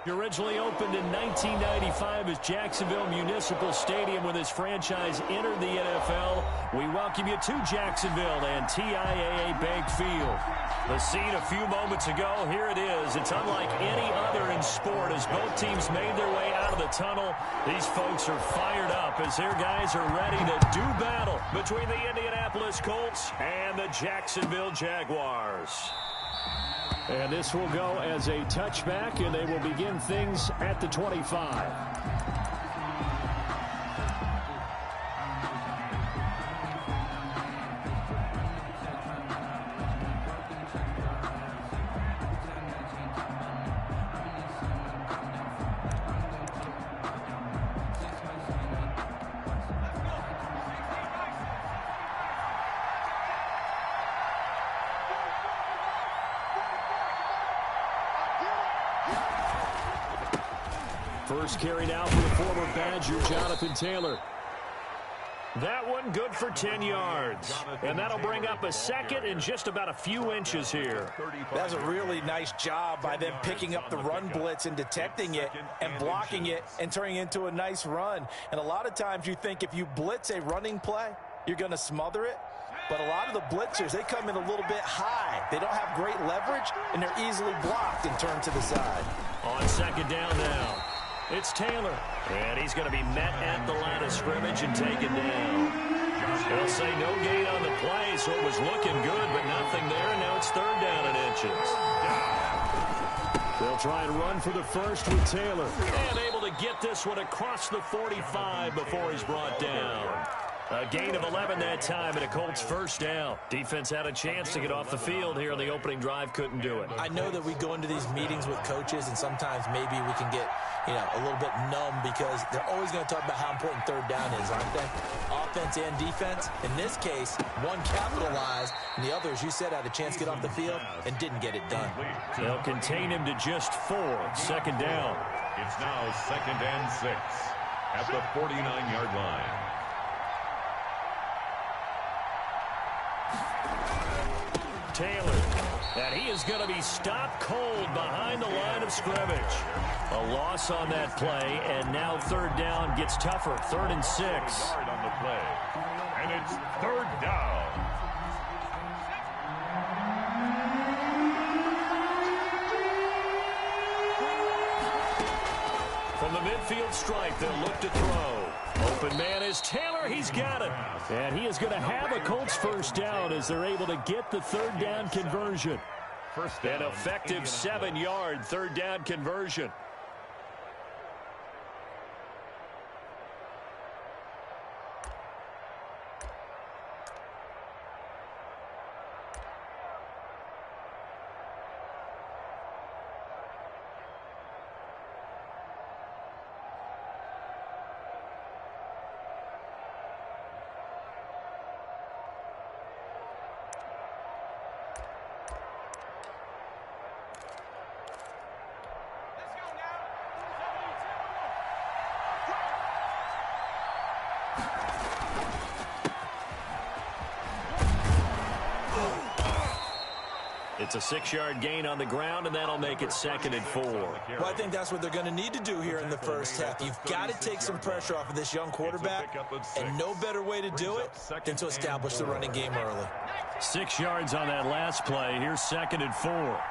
Originally opened in 1995 as Jacksonville Municipal Stadium when this franchise entered the NFL. We welcome you to Jacksonville and TIAA Bank Field. The scene a few moments ago, here it is. It's unlike any other in sport as both teams made their way out of the tunnel. These folks are fired up as their guys are ready to do battle between the Indianapolis Colts and the Jacksonville Jaguars. And this will go as a touchback, and they will begin things at the 25. First carried out for the former Badger, Jonathan Taylor. That one good for 10 yards. And that'll bring up a second in just about a few inches here. That's a really nice job by them picking up the run blitz and detecting it and blocking it and turning it into a nice run. And a lot of times you think if you blitz a running play, you're going to smother it. But a lot of the blitzers, they come in a little bit high. They don't have great leverage, and they're easily blocked and turned to the side. On second down now. It's Taylor, and he's going to be met at the line of scrimmage and taken down. They'll say no gain on the play, so it was looking good, but nothing there, and now it's third down in inches. They'll try and run for the first with Taylor. And able to get this one across the 45 before he's brought down. A gain of 11 that time, and a Colts first down. Defense had a chance to get off the field here on the opening drive, couldn't do it. I know that we go into these meetings with coaches, and sometimes maybe we can get, a little bit numb because they're always going to talk about how important third down is, aren't they? Offense and defense. In this case, one capitalized, and the other, as you said, had a chance to get off the field and didn't get it done. They'll contain him to just 4. Second down. It's now 2nd and 6 at the 49-yard line. Taylor, and he is going to be stopped cold behind the line of scrimmage. A loss on that play, and now third down gets tougher. 3rd and 6. On the play, and it's 3rd down. From the midfield stripe, they'll look to throw. Open man is Taylor. He's got it. And he is going to have a Colts first down as they're able to get the third down conversion. An effective 7-yard third down conversion. It's a 6-yard gain on the ground, and that'll make it 2nd and 4. Well, I think that's what they're going to need to do here in the first half. You've got to take some pressure off of this young quarterback, and no better way to do it than to establish the running game early. 6 yards on that last play. Here's 2nd and 4.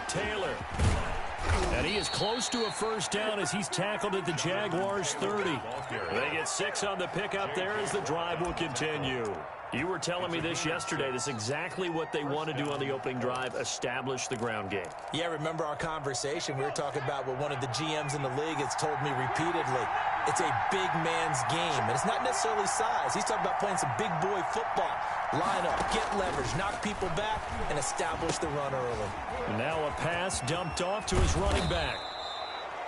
Taylor. And he is close to a first down as he's tackled at the Jaguars' 30. They get 6 on the pickup there as the drive will continue. You were telling me this yesterday. This is exactly what they want to do on the opening drive, establish the ground game. Yeah, remember our conversation? We were talking about what one of the GMs in the league has told me repeatedly. It's a big man's game, and it's not necessarily size. He's talking about playing some big boy football. Line up, get leverage, knock people back, and establish the run early. Now a pass dumped off to his running back.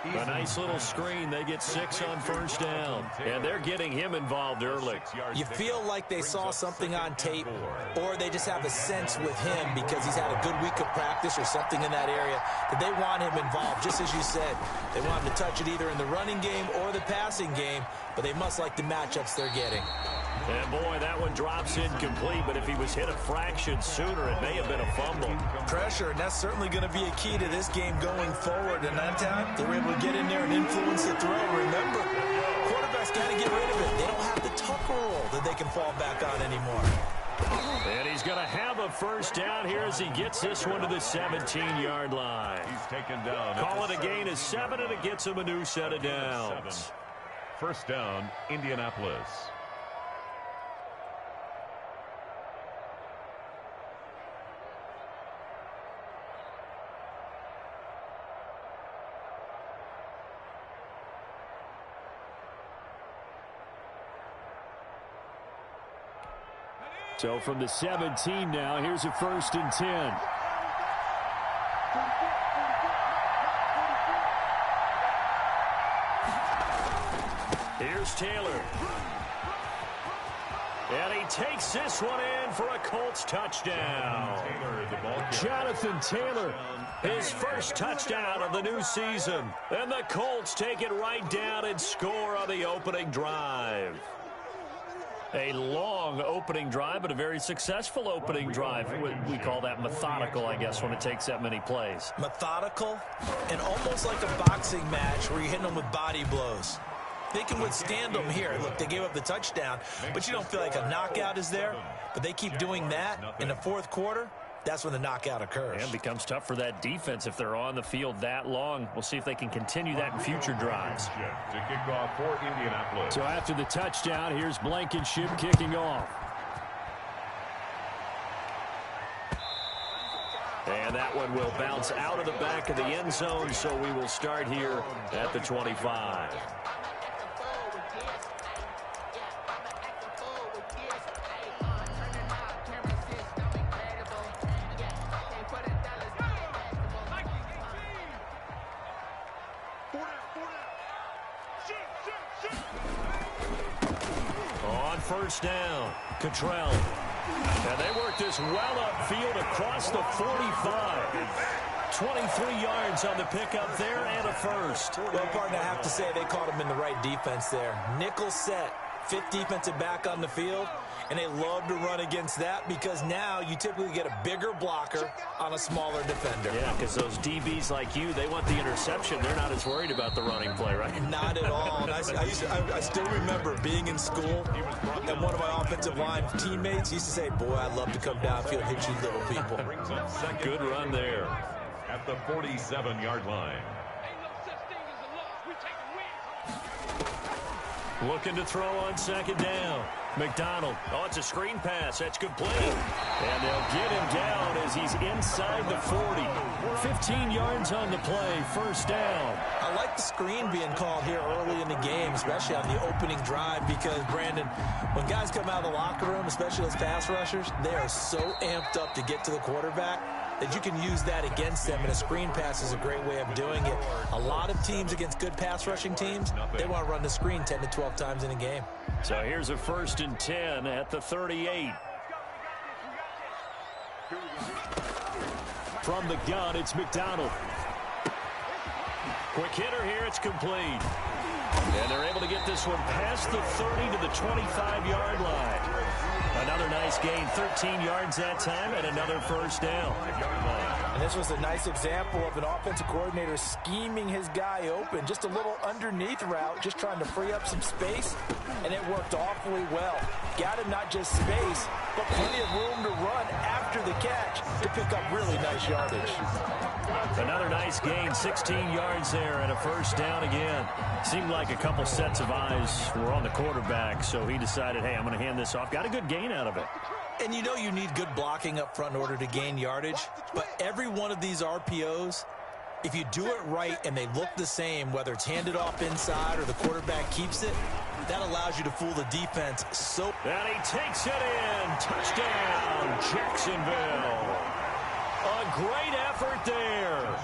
A nice little screen. They get 6 on first down. And they're getting him involved early. You feel like they saw something on tape, or they just have a sense with him because he's had a good week of practice or something in that area that they want him involved. Just as you said, they want him to touch it either in the running game or the passing game, but they must like the matchups they're getting. And boy, that one drops incomplete, but if he was hit a fraction sooner, it may have been a fumble. Pressure, and that's certainly going to be a key to this game going forward. And that time, they were able to get in there and influence the throw. Remember, quarterback's got to get rid of it. They don't have the tuck roll that they can fall back on anymore. And he's going to have a first down here as he gets this one to the 17-yard line. He's taken down. Call it a gain of 7, and it gets him a new set of downs. First down, Indianapolis. So from the 17 now, here's a 1st and 10. Here's Taylor. And he takes this one in for a Colts touchdown. Jonathan Taylor, his first touchdown of the new season. And the Colts take it right down and score on the opening drive. A long opening drive, but a very successful opening drive. We call that methodical, I guess, when it takes that many plays. Methodical and almost like a boxing match where you're hitting them with body blows. They can withstand them here. Look, they gave up the touchdown, but you don't feel like a knockout is there. But they keep doing that in the fourth quarter. That's when the knockout occurs. And it becomes tough for that defense if they're on the field that long. We'll see if they can continue that in future drives. To kick off for Indianapolis. So after the touchdown, here's Blankenship kicking off. And that one will bounce out of the back of the end zone, so we will start here at the 25. On first down, Cottrell. And they work this well upfield across the 45. 23 yards on the pickup there and a first. Well, partner, I have to say they caught him in the right defense there. Nickel set, 5th defensive back on the field. And they love to run against that because now you typically get a bigger blocker on a smaller defender. Yeah, because those DBs like you, they want the interception. They're not as worried about the running play, right? Not at all. And I still remember being in school, and one of my offensive line teammates used to say, boy, I'd love to come downfield and hit you little people. Good run there. At the 47-yard line. Looking to throw on second down. McDonald. Oh, it's a screen pass. That's complete. And they'll get him down as he's inside the 40. 15 yards on the play. First down. I like the screen being called here early in the game, especially on the opening drive, because, Brandon, when guys come out of the locker room, especially those pass rushers, they are so amped up to get to the quarterback that you can use that against them, and a screen pass is a great way of doing it. A lot of teams against good pass rushing teams, they want to run the screen 10 to 12 times in a game. So here's a 1st and 10 at the 38. From the gun, it's McDonald. Quick hitter here, it's complete. And they're able to get this one past the 30 to the 25-yard line. Another nice gain, 13 yards that time, and another first down. And this was a nice example of an offensive coordinator scheming his guy open. Just a little underneath route, just trying to free up some space, and it worked awfully well. Got him not just space, but plenty of room to run after the catch to pick up really nice yardage. Another nice gain, 16 yards there, and a first down again. Seemed like a couple sets of eyes were on the quarterback, so he decided, hey, I'm going to hand this off. Got a good gain out of it. And you know you need good blocking up front in order to gain yardage, but every one of these RPOs, if you do it right and they look the same, whether it's handed off inside or the quarterback keeps it, that allows you to fool the defense. And he takes it in. Touchdown, Jacksonville. A great effort there.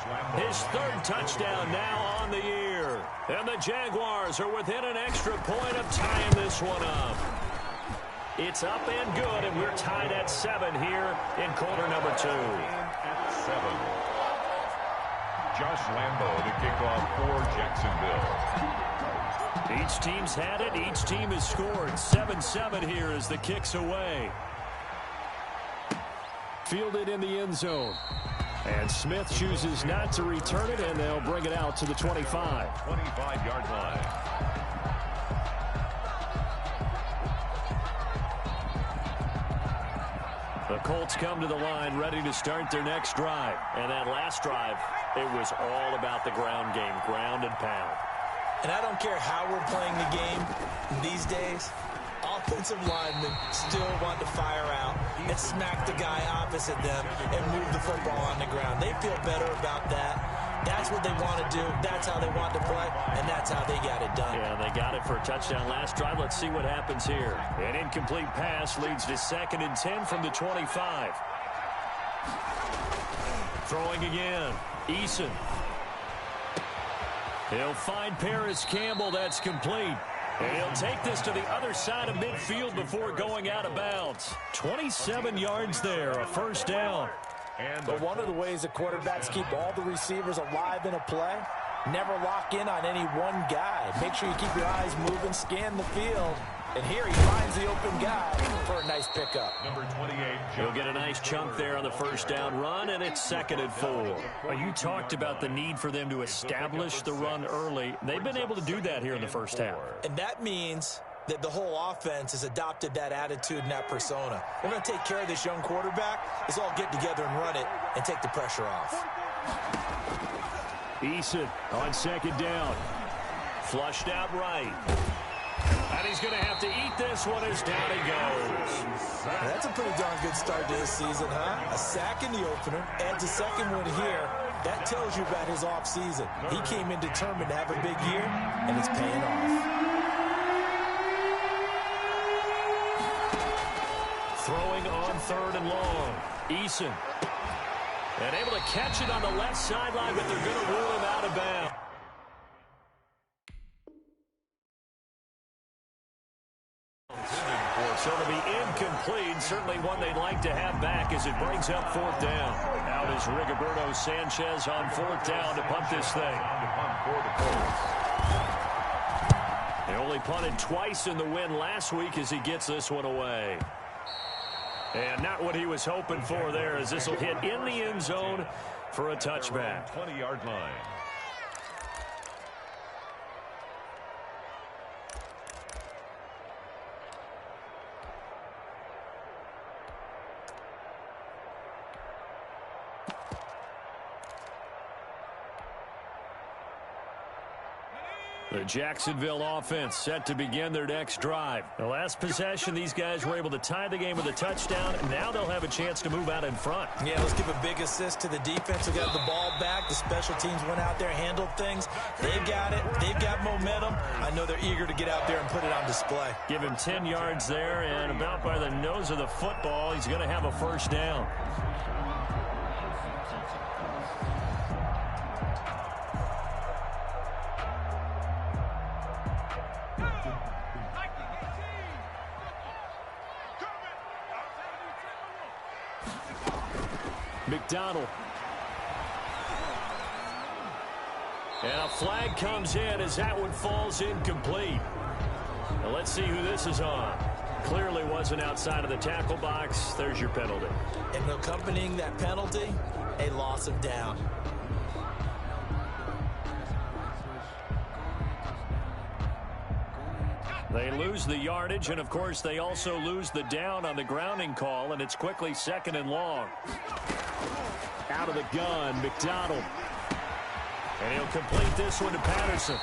His 3rd touchdown now on the year. And the Jaguars are within an extra point of tying this one up. It's up and good, and we're tied at 7 here in quarter number 2. At 7. Josh Lambo to kick off for Jacksonville. Each team's had it. Each team has scored. 7-7 here as the kick's away. Fielded in the end zone. And Smith chooses not to return it, and they'll bring it out to the 25. 25-yard line. The Colts come to the line ready to start their next drive. And that last drive, it was all about the ground game, ground and pound. And I don't care how we're playing the game these days, offensive linemen still want to fire out and smack the guy opposite them and move the football on the ground. They feel better about that. That's what they want to do. That's how they want to play, and that's how they got it done. Yeah, they got it for a touchdown last drive. Let's see what happens here. An incomplete pass leads to 2nd and 10 from the 25. Throwing again. Eason. He'll find Paris Campbell. That's complete. And he'll take this to the other side of midfield before going out of bounds. 27 yards there, a first down. But one of the ways that quarterbacks keep all the receivers alive in a play, never lock in on any one guy. Make sure you keep your eyes moving, scan the field. And here he finds the open guy for a nice pickup. Number 28. He'll get a nice chunk there on the first down run, and it's 2nd and 4. Well, you talked about the need for them to establish the run early. They've been able to do that here in the first half. And that means that the whole offense has adopted that attitude and that persona. We're going to take care of this young quarterback. Let's all get together and run it and take the pressure off. Eason on 2nd down. Flushed out right. And he's going to have to eat this one as down he goes. That's a pretty darn good start to this season, huh? A sack in the opener, adds a second one here. That tells you about his offseason. He came in determined to have a big year, and it's paying off. Throwing on 3rd and long. Eason. And able to catch it on the left sideline, but they're going to rule him out of bounds. So to be incomplete, certainly one they'd like to have back as it brings up 4th down. Out is Rigoberto Sanchez on 4th down to punt this thing. They only punted twice in the win last week as he gets this one away. And not what he was hoping for there, as this will hit in the end zone for a touchback. 20-yard line. The Jacksonville offense set to begin their next drive. The last possession, these guys were able to tie the game with a touchdown. Now they'll have a chance to move out in front. Yeah, let's give a big assist to the defense who got the ball back. The special teams went out there, handled things. They've got it. They've got momentum. I know they're eager to get out there and put it on display. Give him 10 yards there, and about by the nose of the football, he's going to have a first down. McDonald. And a flag comes in as that one falls incomplete. Now let's see who this is on. Clearly wasn't outside of the tackle box. There's your penalty. And accompanying that penalty, a loss of down. They lose the yardage, and of course they also lose the down on the grounding call, and it's quickly 2nd and long. Out of the gun, McDonald. And he'll complete this one to Patterson.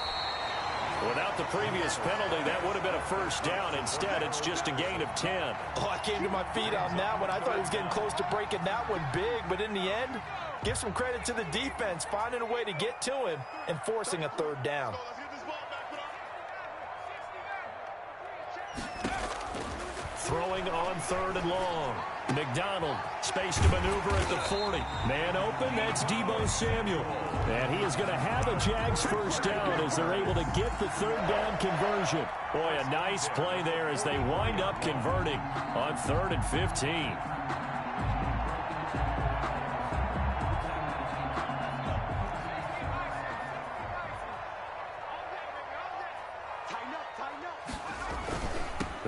Without the previous penalty, that would have been a first down. Instead, it's just a gain of 10. Oh, I came to my feet on that one. I thought he was getting close to breaking that one big, but in the end, give some credit to the defense, finding a way to get to him and forcing a 3rd down. Throwing on 3rd and long. McDonald, space to maneuver at the 40. Man open, that's Deebo Samuel. And he is going to have a Jags first down as they're able to get the 3rd down conversion. Boy, a nice play there as they wind up converting on 3rd and 15.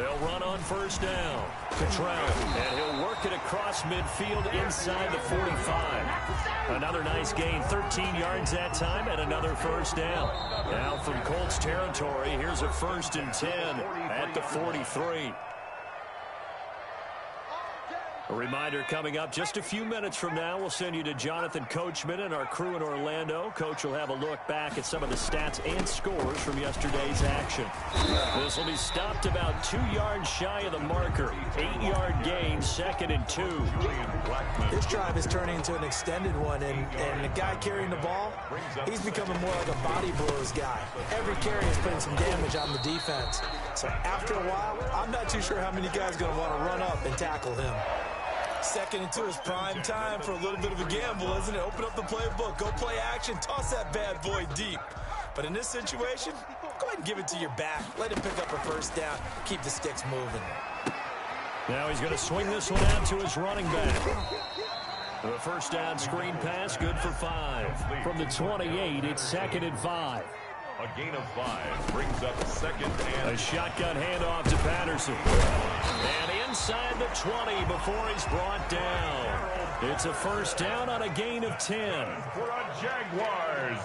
They'll run on first down. Cottrell, and he'll work it across midfield inside the 45. Another nice gain, 13 yards that time, and another first down. Now from Colts territory, here's a 1st and 10 at the 43. A reminder coming up just a few minutes from now, we'll send you to Jonathan Coachman and our crew in Orlando. Coach will have a look back at some of the stats and scores from yesterday's action. This will be stopped about 2 yards shy of the marker. 8-yard gain, 2nd and 2. This drive is turning into an extended one, and the guy carrying the ball, he's becoming more like a body blows guy. Every carry is putting some damage on the defense. So after a while, I'm not too sure how many guys are going to want to run up and tackle him. 2nd and 2 is prime time for a little bit of a gamble, isn't it? Open up the playbook, go play action, toss that bad boy deep. But in this situation, go ahead and give it to your back. Let him pick up a first down. Keep the sticks moving. Now he's going to swing this one out to his running back. The first down screen pass, good for 5. From the 28, it's 2nd and 5. A gain of 5 brings up 2nd and... A shotgun handoff to Patterson. And inside the 20 before he's brought down. It's a first down on a gain of 10. For a Jaguars.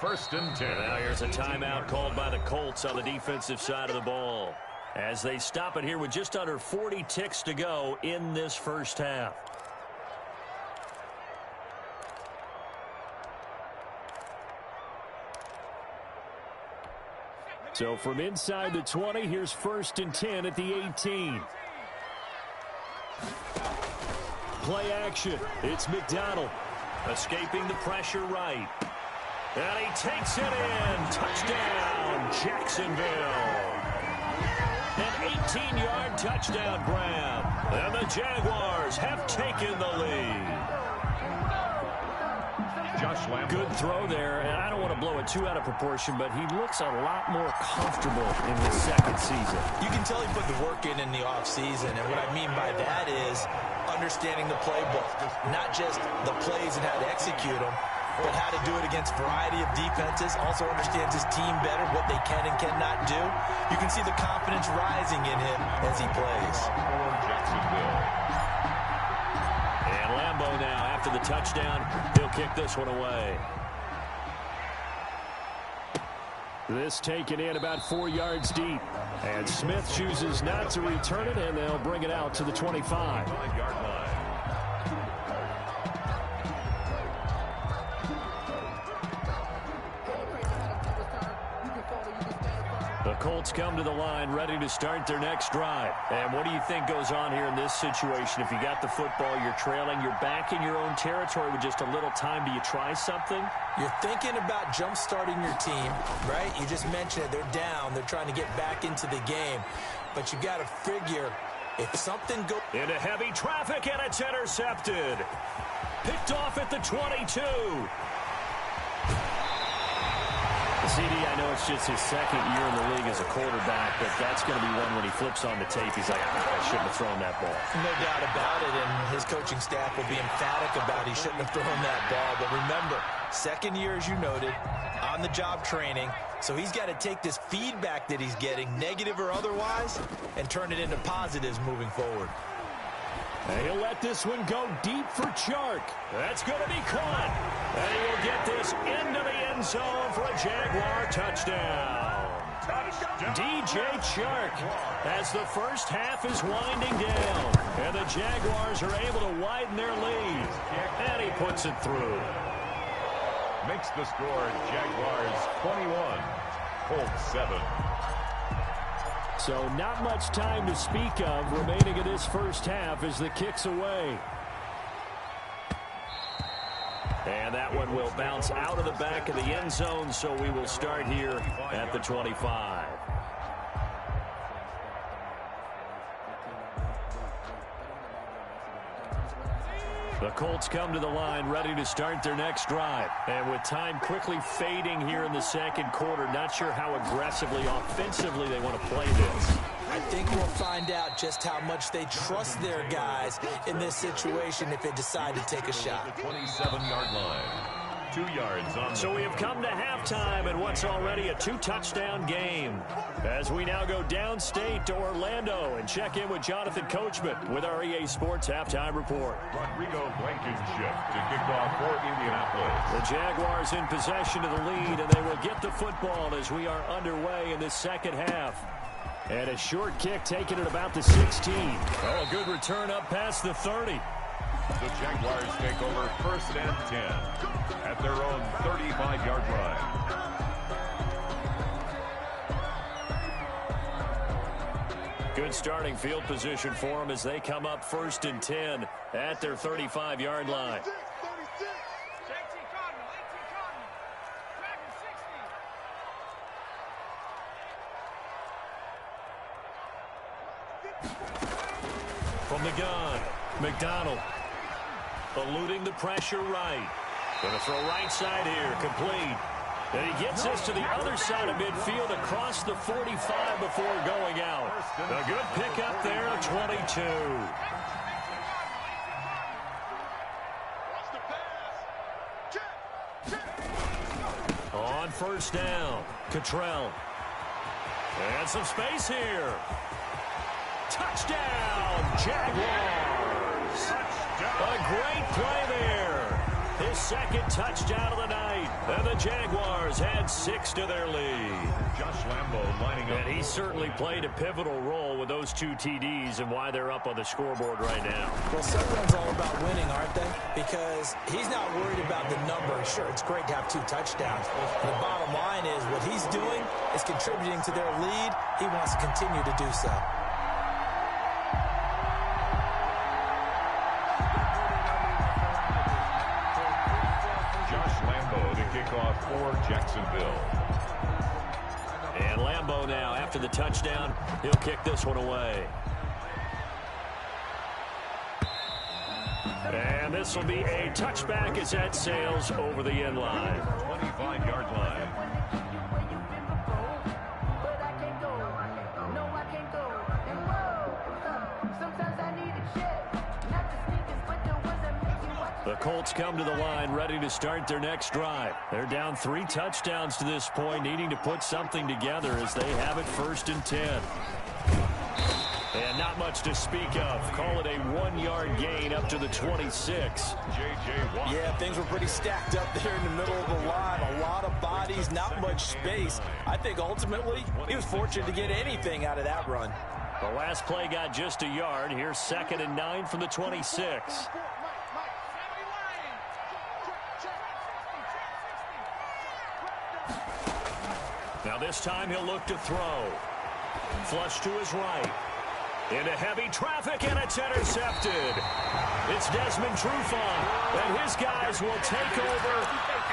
1st and 10. Now here's a timeout called by the Colts on the defensive side of the ball, as they stop it here with just under 40 ticks to go in this first half. So from inside the 20, here's 1st and 10 at the 18. Play action. It's McDonald escaping the pressure right. And he takes it in. Touchdown, Jacksonville. An 18-yard touchdown grab. And the Jaguars have taken the lead. Good throw there, and I don't want to blow it too out of proportion, but he looks a lot more comfortable in his 2nd season. You can tell he put the work in the offseason, and what I mean by that is understanding the playbook, not just the plays and how to execute them, but how to do it against a variety of defenses. Also understands his team better, what they can and cannot do. You can see the confidence rising in him as he plays. And Lambeau now, after the touchdown, he'll kick this one away. This taken in about 4 yards deep. And Smith chooses not to return it, and they'll bring it out to the 25. 5-yard line. The Colts come to the line ready to start their next drive. And what do you think goes on here in this situation? If you got the football, you're trailing, you're back in your own territory with just a little time. Do you try something? You're thinking about jump-starting your team, right? You just mentioned it. They're down. They're trying to get back into the game. But you got to figure if something goes... Into heavy traffic, and it's intercepted. Picked off at the 22. CD, I know it's just his 2nd year in the league as a quarterback, but that's going to be one when he flips on the tape. He's like, I shouldn't have thrown that ball. No doubt about it, and his coaching staff will be emphatic about he shouldn't have thrown that ball. But remember, 2nd year, as you noted, on-the-job training, so he's got to take this feedback that he's getting, negative or otherwise, and turn it into positives moving forward. And he'll let this one go deep for Chark. That's going to be caught. And he will get this into the end zone for a Jaguar touchdown. DJ Chark as the first half is winding down. And the Jaguars are able to widen their lead. And he puts it through. Makes the score Jaguars 21, Colts 7. So not much time to speak of remaining in this first half as the kick's away. And that one will bounce out of the back of the end zone, so we will start here at the 25. The Colts come to the line ready to start their next drive. And with time quickly fading here in the 2nd quarter, not sure how aggressively, offensively they want to play this. I think we'll find out just how much they trust their guys in this situation if they decide to take a shot. 27-yard line. 2 yards on. So we have come to halftime in what's already a 2-touchdown game. As we now go downstate to Orlando and check in with Jonathan Coachman with our EA Sports Halftime Report. Rodrigo Blankenship to kick off for Indianapolis. The Jaguars in possession of the lead, and they will get the football as we are underway in this second half. And a short kick taken at about the 16. Oh, a good return up past the 30. The Jaguars take over 1st and 10 at their own 35-yard line. Good starting field position for them as they come up 1st and 10 at their 35-yard line. From the gun, McDonald eluding the pressure right. Going to throw right side here, complete. And he gets this to the other side of midfield across the 45 before going out. A good pickup there at 22. On 1st down, Cottrell. And some space here. Touchdown, Jaguars. A great play there. His 2nd touchdown of the night. And the Jaguars had 6 to their lead. Josh Lambo lining up. And he certainly played a pivotal role with those 2 TDs and why they're up on the scoreboard right now. Well, Sutherland's all about winning, aren't they? Because he's not worried about the number. Sure, it's great to have 2 touchdowns. The bottom line is what he's doing is contributing to their lead. He wants to continue to do so. Off for Jacksonville. And Lambo now, after the touchdown, he'll kick this one away. And this will be a touchback as that sails over the end line. 25-yard line. The Colts come to the line ready to start their next drive. They're down 3 touchdowns to this point, needing to put something together as they have it 1st and 10. And not much to speak of. Call it a 1-yard gain up to the 26. Yeah, things were pretty stacked up there in the middle of the line. A lot of bodies, not much space. I think ultimately he was fortunate to get anything out of that run. The last play got just a yard. Here's 2nd and 9 from the 26. Now this time he'll look to throw. Flush to his right. Into heavy traffic, and it's intercepted. It's Desmond Trufant, and his guys will take over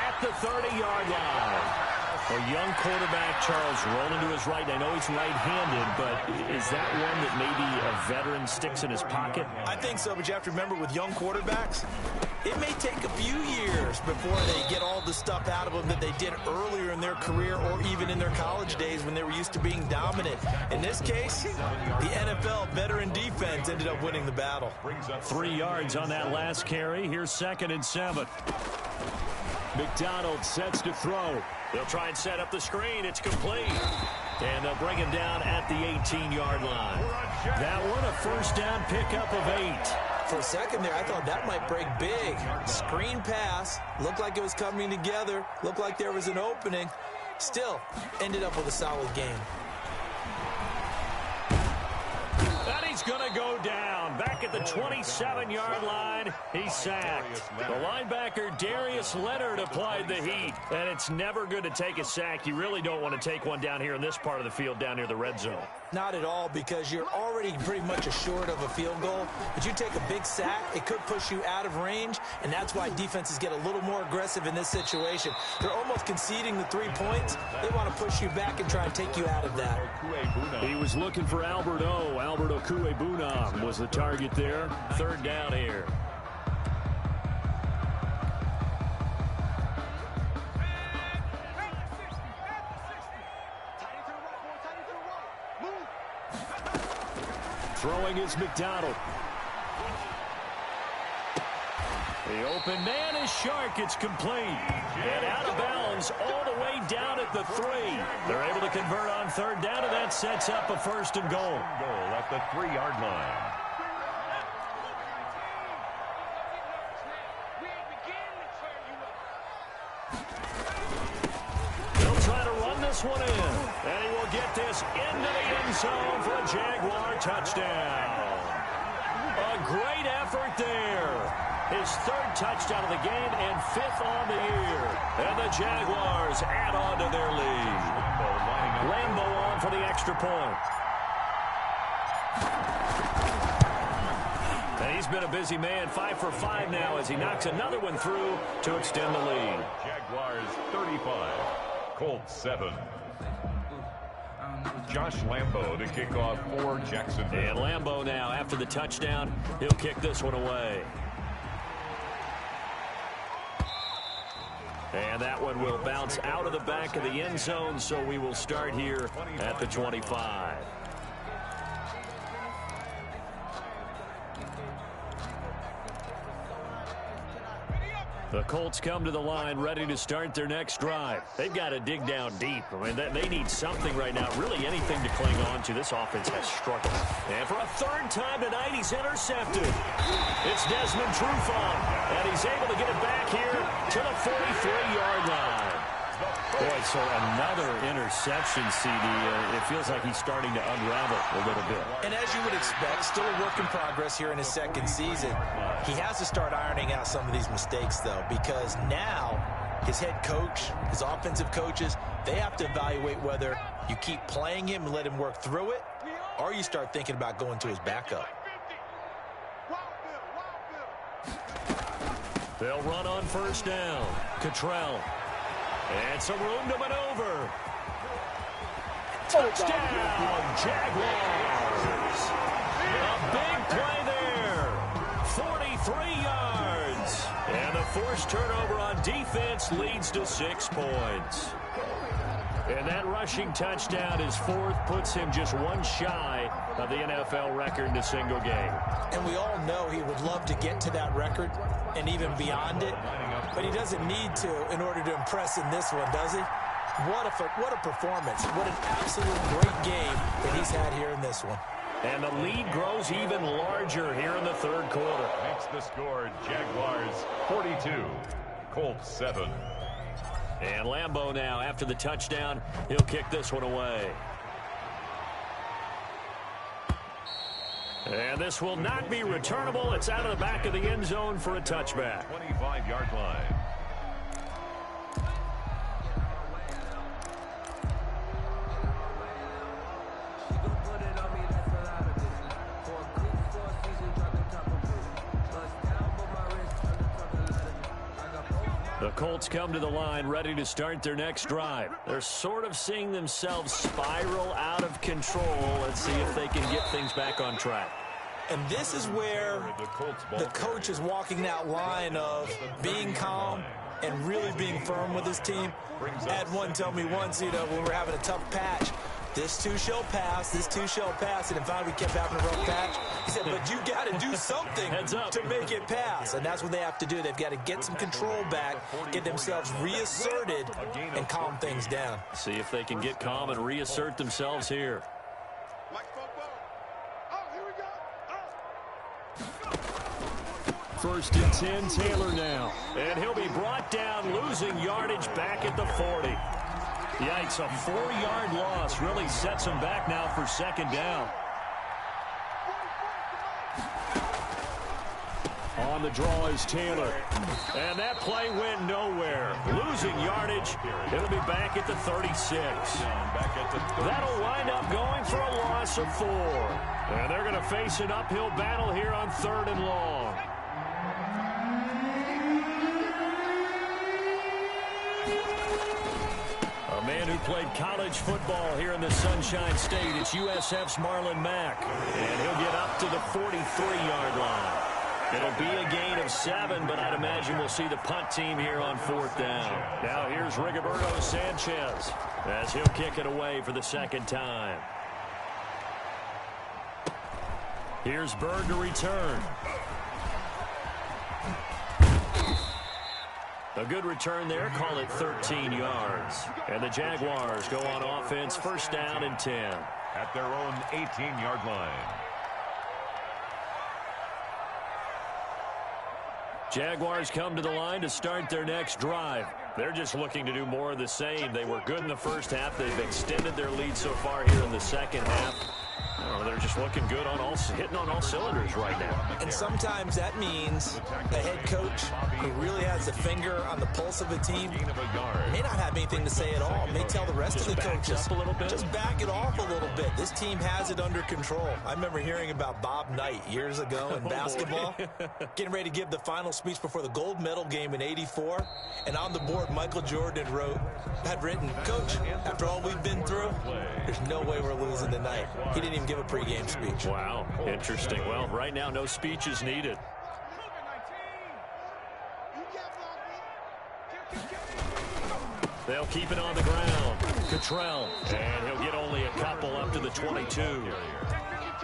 at the 30-yard line. A young quarterback, Charles, rolling to his right. I know he's right-handed, but is that one that maybe a veteran sticks in his pocket? I think so, but you have to remember with young quarterbacks, it may take a few years before they get all the stuff out of them that they did earlier in their career or even in their college days when they were used to being dominant. In this case, the NFL veteran defense ended up winning the battle. 3 yards on that last carry. Here's 2nd and 7. McDonald sets to throw. They'll try and set up the screen. It's complete. And they'll bring him down at the 18-yard line. That one, a 1st down pickup of 8. For a second there, I thought that might break big. Screen pass. Looked like it was coming together. Looked like there was an opening. Still, ended up with a solid game. And he's going to go down. Back at the 27-yard line, he's sacked. The linebacker, Darius Leonard, applied the heat. And it's never good to take a sack. You really don't want to take one down here in this part of the field, down near the red zone. Not at all, because you're already pretty much assured of a field goal. But you take a big sack, it could push you out of range, and that's why defenses get a little more aggressive in this situation. They're almost conceding the 3 points. They want to push you back and try and take you out of that. He was looking for Albert O. Albert Okuebunam was the target there. 3rd down here. Throwing is McDonald. The open man is Shark. It's complete. And out of bounds all the way down at the 3. They're able to convert on third down, and that sets up a 1st and goal. Goal at the 3-yard line. They'll try to run this one in. And he will get this into the end zone for a Jaguar touchdown. A great effort there. His 3rd touchdown of the game and 5th on the year. And the Jaguars add on to their lead. Lambo on for the extra point. And he's been a busy man, 5 for 5 now as he knocks another one through to extend the lead. Jaguars 35, Colts 7. Josh Lambo to kick off for Jacksonville. And Lambo now, after the touchdown, he'll kick this one away. And that one will bounce out of the back of the end zone, so we will start here at the 25. The Colts come to the line ready to start their next drive. They've got to dig down deep. I mean, they need something right now, really anything to cling on to. This offense has struggled. And for a 3rd time tonight, he's intercepted. It's Desmond Trufant, and he's able to get it back here to the 43-yard line. Boy, so another interception, CD. It feels like he's starting to unravel a little bit. And as you would expect, still a work in progress here in his 2nd season. He has to start ironing out some of these mistakes, though, because now his head coach, his offensive coaches, they have to evaluate whether you keep playing him and let him work through it, or you start thinking about going to his backup. They'll run on 1st down. Cottrell. And some room to maneuver. Touchdown, Jaguars. A big play there. 43 yards. And the forced turnover on defense leads to 6 points. And that rushing touchdown, his 4th, puts him just one shy of the NFL record in a single game. And we all know he would love to get to that record and even beyond it, but he doesn't need to in order to impress in this one, does he? What a performance. What an absolute great game that he's had here in this one. And the lead grows even larger here in the 3rd quarter. Makes the score Jaguars 42, Colts 7. And Lambo now, after the touchdown, he'll kick this one away. And this will not be returnable. It's out of the back of the end zone for a touchback. 25-yard line. The Colts come to the line ready to start their next drive. They're sort of seeing themselves spiral out of control. Let's see if they can get things back on track. And this is where the coach is walking that line of being calm and really being firm with his team. I had one tell me once, when we're having a tough patch, this too shall pass, this too shall pass. And finally we kept having a rough patch. He said, but you got to do something to make it pass. And that's what they have to do. They've got to get some control back, get themselves reasserted, and calm things down. See if they can get calm and reassert themselves here. First and 10, Taylor now. And he'll be brought down, losing yardage back at the 40. Yikes, a 4-yard loss really sets him back now for 2nd down. On the draw is Taylor. And that play went nowhere. Losing yardage. It'll be back at the 36. That'll wind up going for a loss of 4. And they're going to face an uphill battle here on 3rd and long. A man who played college football here in the Sunshine State. It's USF's Marlon Mack. And he'll get up to the 43-yard line. It'll be a gain of 7, but I'd imagine we'll see the punt team here on 4th down. Now here's Rigoberto Sanchez as he'll kick it away for the 2nd time. Here's Bird to return. A good return there. Call it 13 yards. And the Jaguars go on offense, first down and 10. At their own 18-yard line. Jaguars come to the line to start their next drive. They're just looking to do more of the same. They were good in the first half. They've extended their lead so far here in the second half. Oh, they're just looking good on hitting on all cylinders right now. And sometimes that means the head coach who really has the finger on the pulse of a team may not have anything to say at all. May tell the rest of the coaches, just back it off a little bit. This team has it under control. I remember hearing about Bob Knight years ago in basketball, getting ready to give the final speech before the gold medal game in '84. And on the board, Michael Jordan had written, "Coach, after all we've been through, there's no way we're losing tonight." He didn't even give a pregame speech. Wow, interesting. Well, right now, no speech is needed. They'll keep it on the ground. Cottrell, and he'll get only a couple up to the 22.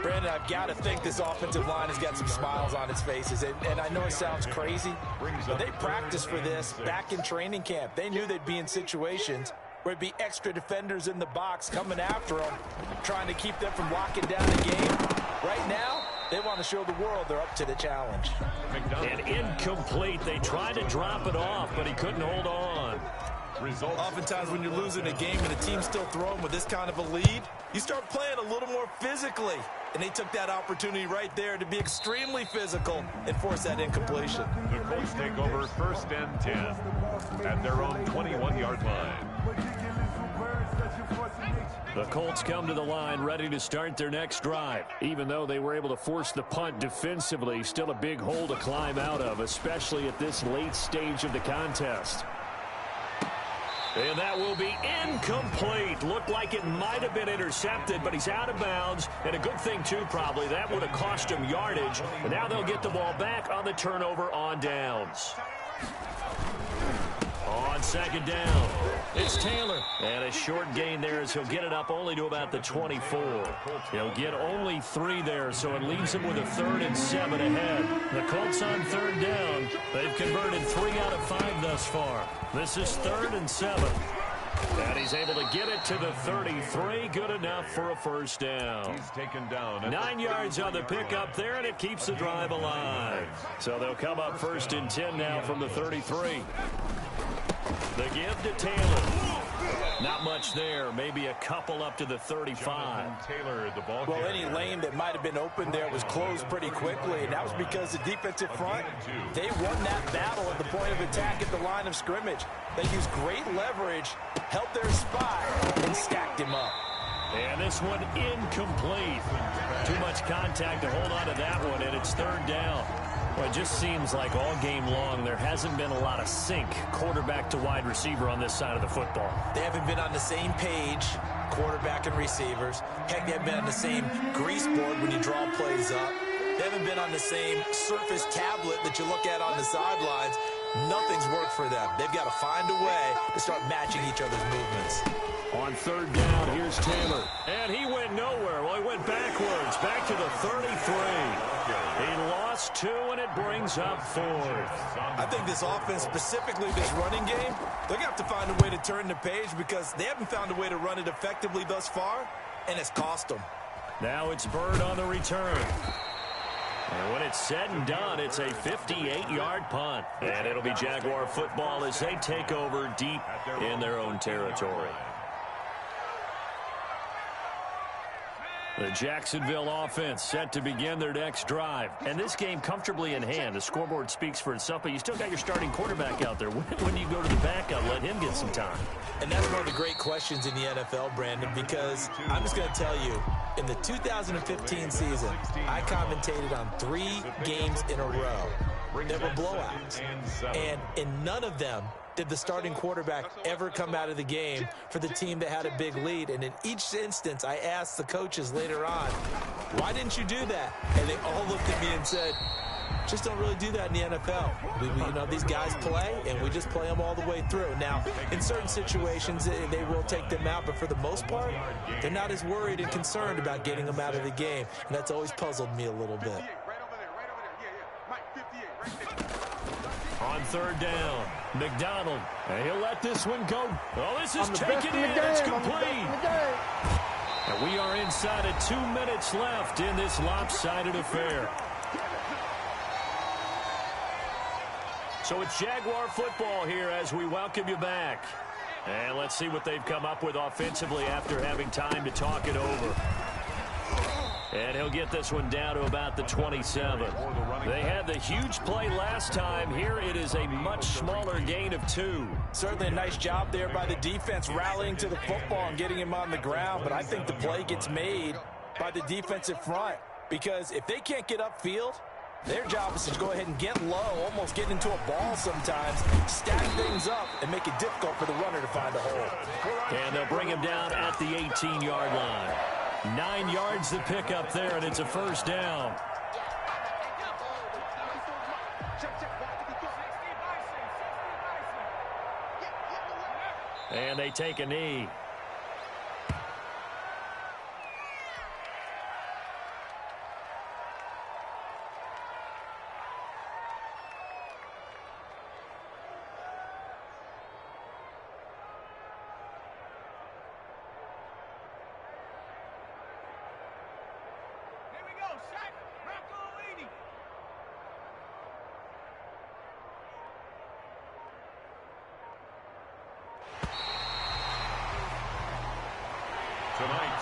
Brandon, I've got to think this offensive line has got some smiles on its faces. And I know it sounds crazy, but they practiced for this back in training camp. They knew they'd be in situations where it'd be extra defenders in the box coming after them, trying to keep them from locking down the game. Right now, they want to show the world they're up to the challenge. And incomplete. They tried to drop it off, but he couldn't hold on. Oftentimes when you're losing a game and the team's still throwing with this kind of a lead, you start playing a little more physically. And they took that opportunity right there to be extremely physical and force that incompletion. The Colts take over first and 10 at their own 21-yard line. The Colts come to the line ready to start their next drive. Even though they were able to force the punt defensively, still a big hole to climb out of, especially at this late stage of the contest. And that will be incomplete. Looked like it might have been intercepted, but he's out of bounds. And a good thing, too, probably. That would have cost him yardage. And now they'll get the ball back on the turnover on downs. On second down, it's Taylor. And a short gain there as he'll get it up only to about the 24. He'll get only 3 there, so it leaves him with a 3rd and 7 ahead. The Colts on third down. They've converted 3 out of 5 thus far. This is 3rd and 7. And he's able to get it to the 33. Good enough for a first down. He's taken down. 9 yards on the pickup there, and it keeps the drive alive. So they'll come up 1st and 10 now from the 33. The give to Taylor. Not much there. Maybe a couple up to the 35. Taylor, the ball. Well, any lane that might have been open there was closed pretty quickly, and that was because the defensive front, they won that battle at the point of attack at the line of scrimmage. They used great leverage, held their spot, and stacked him up. And this one incomplete. Too much contact to hold on to that one, and it's 3rd down. Well, it just seems like all game long there hasn't been a lot of sync quarterback to wide receiver on this side of the football. They haven't been on the same page, quarterback and receivers. Heck, they haven't been on the same grease board when you draw plays up. They haven't been on the same surface tablet that you look at on the sidelines. Nothing's worked for them. They've got to find a way to start matching each other's movements. On 3rd down, here's Taylor. And he went nowhere. Well, he went backwards, back to the 33. He lost 2, and it brings up 4th. I think this offense, specifically this running game, they're going to have to find a way to turn the page because they haven't found a way to run it effectively thus far, and it's cost them. Now it's Bird on the return. And when it's said and done, it's a 58-yard punt. And it'll be Jaguar football as they take over deep in their own territory. The Jacksonville offense set to begin their next drive. And this game comfortably in hand. The scoreboard speaks for itself, but you still got your starting quarterback out there. When do you go to the backup, let him get some time? And that's one of the great questions in the NFL, Brandon, because I'm just going to tell you, in the 2015 season, I commentated on 3 games in a row. There were blowouts. And in none of them did the starting quarterback ever come out of the game for the team that had a big lead. And in each instance, I asked the coaches later on, why didn't you do that? And they all looked at me and said, just don't really do that in the NFL. You know, these guys play, and we just play them all the way through. Now, in certain situations, they will take them out, but for the most part, they're not as worried and concerned about getting them out of the game, and that's always puzzled me a little bit. On third down, McDonald. And he'll let this one go. Oh, this is taken in. It's complete. And we are inside of 2 minutes left in this lopsided affair. So it's Jaguar football here as we welcome you back. And let's see what they've come up with offensively after having time to talk it over. And he'll get this one down to about the 27. They had the huge play last time. Here it is a much smaller gain of 2. Certainly a nice job there by the defense rallying to the football and getting him on the ground. But I think the play gets made by the defensive front, because if they can't get upfield, their job is to go ahead and get low, almost get into a ball sometimes, stack things up, and make it difficult for the runner to find a hole. And they'll bring him down at the 18-yard line. 9 yards to pick up there, and it's a first down. And they take a knee.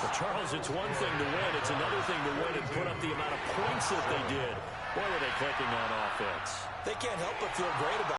Well, Charles, it's one thing to win. It's another thing to win and put up the amount of points that they did. Boy, were they clicking on offense. They can't help but feel great about it.